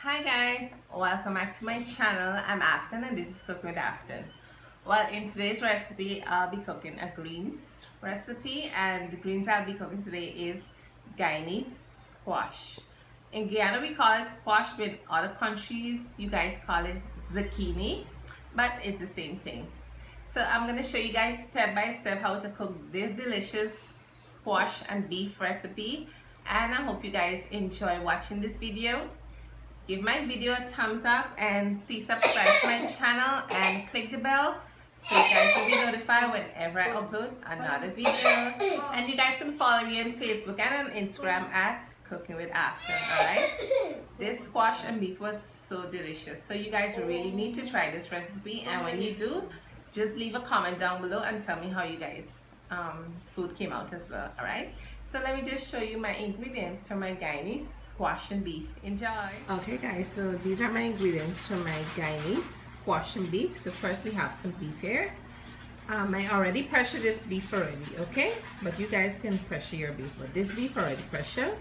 Hi guys, welcome back to my channel. I'm Afton and this is Cooking with Afton. Well, in today's recipe I'll be cooking a greens recipe, and the greens I'll be cooking today is Guyanese squash. In Guyana we call it squash, but in other countries you guys call it zucchini, but it's the same thing. So I'm going to show you guys step by step how to cook this delicious squash and beef recipe, and I hope you guys enjoy watching this video. Give my video a thumbs up and please subscribe to my channel and click the bell so you guys will be notified whenever I upload another video. And you guys can follow me on Facebook and on Instagram at Cooking with Afton. Alright? This squash and beef was so delicious, so you guys really need to try this recipe, and when you do, just leave a comment down below and tell me how you guys food came out as well. Alright, so let me just show you my ingredients for my Guyanese squash and beef. Enjoy. Okay guys, so these are my ingredients for my Guyanese squash and beef. So first we have some beef here. I already pressured this beef already, okay, but you guys can pressure your beef, but this beef already pressured.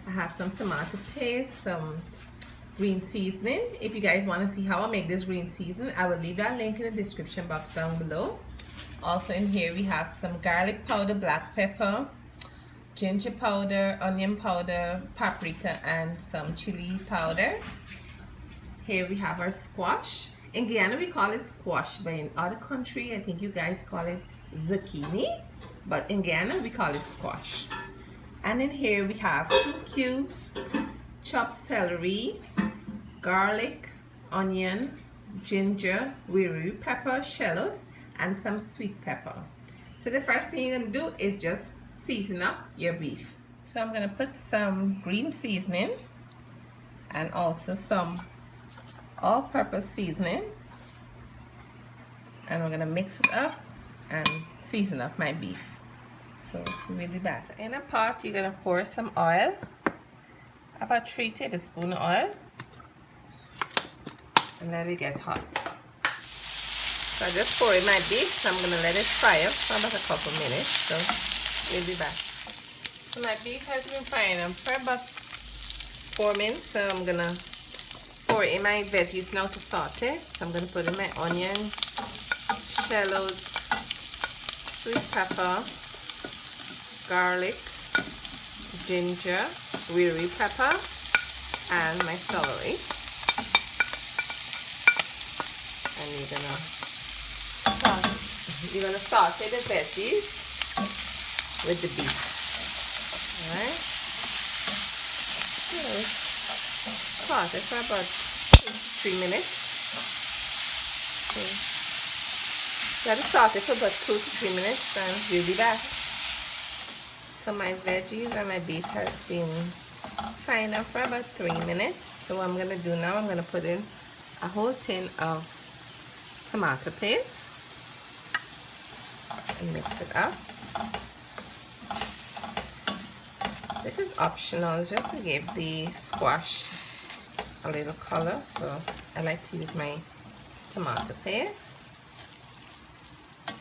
I have some tomato paste, some green seasoning. If you guys want to see how I make this green seasoning, I will leave that link in the description box down below. Also in here we have some garlic powder, black pepper, ginger powder, onion powder, paprika, and some chili powder. Here we have our squash. In Guyana we call it squash, but in other country I think you guys call it zucchini, but in Guyana we call it squash. And in here we have 2 cubes chopped celery, garlic, onion, ginger, wiri, pepper, shallots, and some sweet pepper. So the first thing you're gonna do is just season up your beef. So I'm gonna put some green seasoning and also some all-purpose seasoning, and we're gonna mix it up and season up my beef. So it's really bad. So in a pot you're gonna pour some oil, about 3 tablespoons oil, and let it get hot. So I just pour in my beef, so I'm gonna let it fry up for about a couple minutes. So we'll be back. So my beef has been frying up for about 4 minutes. So I'm gonna pour in my veggies now to saute. So I'm gonna put in my onion, shallots, sweet pepper, garlic, ginger, wiri pepper, and my celery. And you're gonna saute the veggies with the beef. Alright? So saute for about 2 to 3 minutes. So let it saute for about 2 to 3 minutes and we'll be back. So my veggies and my beef has been frying up for about 3 minutes. So what I'm gonna do now, I'm gonna put in a whole tin of tomato paste and mix it up. This is optional, just to give the squash a little color, so I like to use my tomato paste.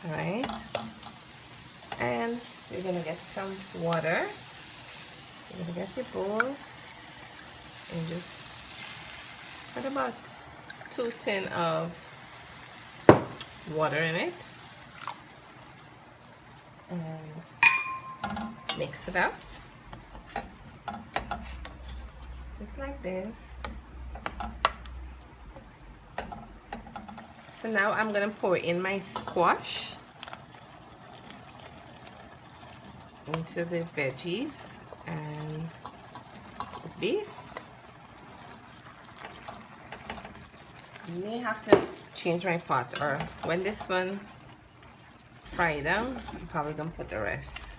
Alright, and you're gonna get some water. You're gonna get your bowl and just put about 2 tins of water in it and mix it up just like this. So now I'm gonna pour in my squash into the veggies and the beef. You may have to change my pot, or when this one fry down I'm probably gonna put the rest,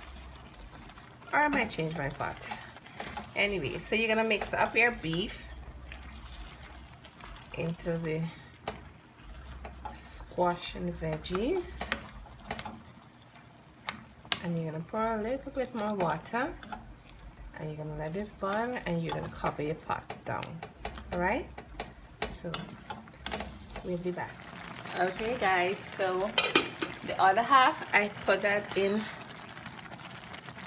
or I might change my pot. Anyway, so you're gonna mix up your beef into the squash and the veggies, and you're gonna pour a little bit more water, and you're gonna let this boil, and you're gonna cover your pot down. Alright, so we'll be back. Okay guys, so the other half I put that in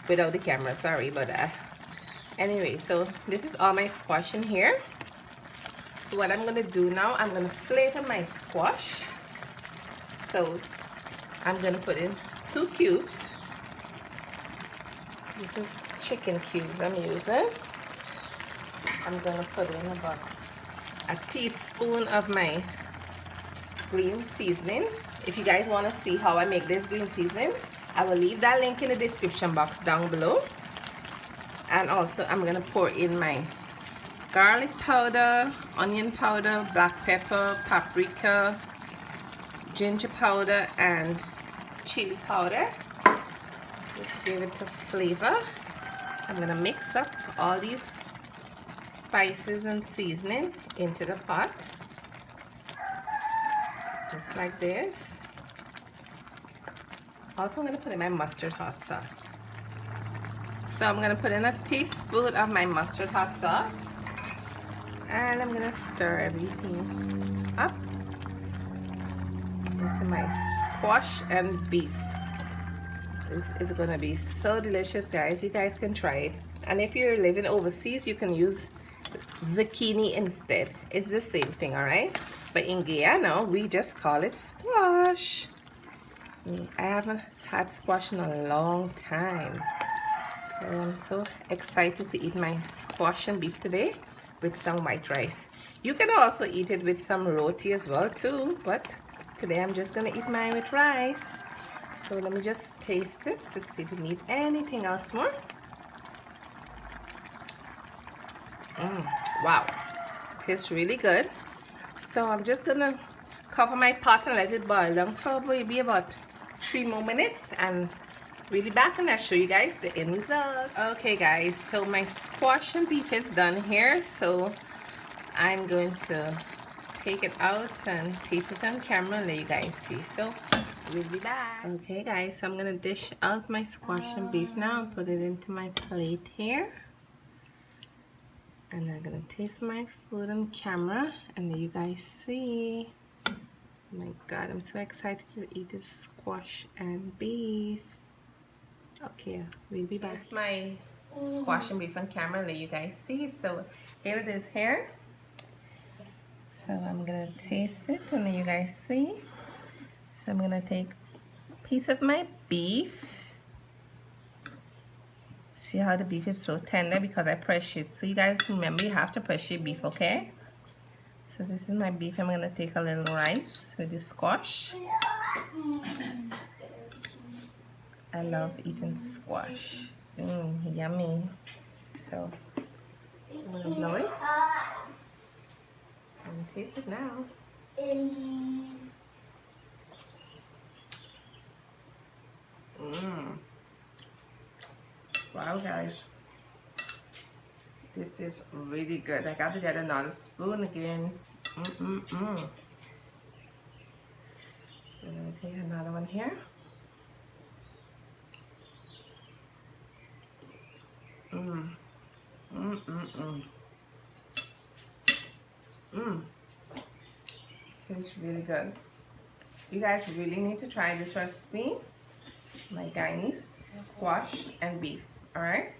without the camera, sorry about that. Anyway, so this is all my squash in here. So what I'm gonna do now, I'm gonna flavor my squash. So I'm gonna put in 2 cubes. This is chicken cubes I'm using. I'm gonna put in about a teaspoon of my green seasoning. If you guys want to see how I make this green seasoning, I will leave that link in the description box down below. And also I'm gonna pour in my garlic powder, onion powder, black pepper, paprika, ginger powder, and chili powder. Just give it a flavor. So I'm gonna mix up all these spices and seasoning into the pot, just like this. Also, I'm gonna put in my mustard hot sauce. So I'm gonna put in a teaspoon of my mustard hot sauce, and I'm gonna stir everything up into my squash and beef. This is gonna be so delicious, guys. You guys can try it. And if you're living overseas, you can use zucchini instead. It's the same thing, all right? But in Guyana, we just call it squash. I haven't had squash in a long time. So I'm so excited to eat my squash and beef today with some white rice. You can also eat it with some roti as well too, but today I'm just gonna eat mine with rice. So let me just taste it to see if we need anything else more. Wow, tastes really good. So I'm just gonna cover my pot and let it boil down for maybe about 3 more minutes, and we'll be back and I'll show you guys the end results. Okay guys, so my squash and beef is done here, so I'm going to take it out and taste it on camera and let you guys see. So we'll be back. Okay guys, so I'm gonna dish out my squash and beef now and put it into my plate here. And I'm gonna taste my food on camera and let you guys see. Oh my god, I'm so excited to eat this squash and beef. Okay, we'll be back. That's my squash and beef on camera, let you guys see. So here it is here. So I'm gonna taste it and let you guys see. So I'm gonna take a piece of my beef. See how the beef is so tender because I pressure it. So you guys remember, you have to pressure your beef, okay? So this is my beef. I'm gonna take a little rice with the squash. I love eating squash. Yummy. So I'm gonna blow it. I'm gonna taste it now. Wow guys, this is really good. I got to get another spoon again. I'm gonna take another one here. Tastes really good. You guys really need to try this recipe. My Guyanese squash and beef, alright?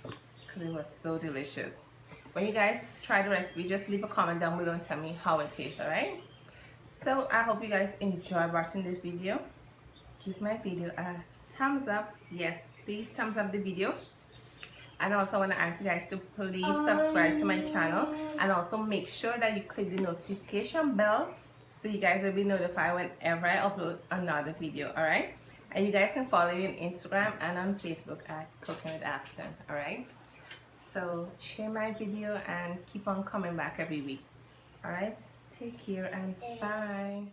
Because it was so delicious. When you guys try the recipe, just leave a comment down below and tell me how it tastes, alright? So I hope you guys enjoy watching this video. Give my video a thumbs up. Yes, please thumbs up the video. And also I want to ask you guys to please subscribe to my channel, and also make sure that you click the notification bell so you guys will be notified whenever I upload another video, alright? And you guys can follow me on Instagram and on Facebook at Cooking with Afton, alright? So share my video and keep on coming back every week, alright? Take care and bye.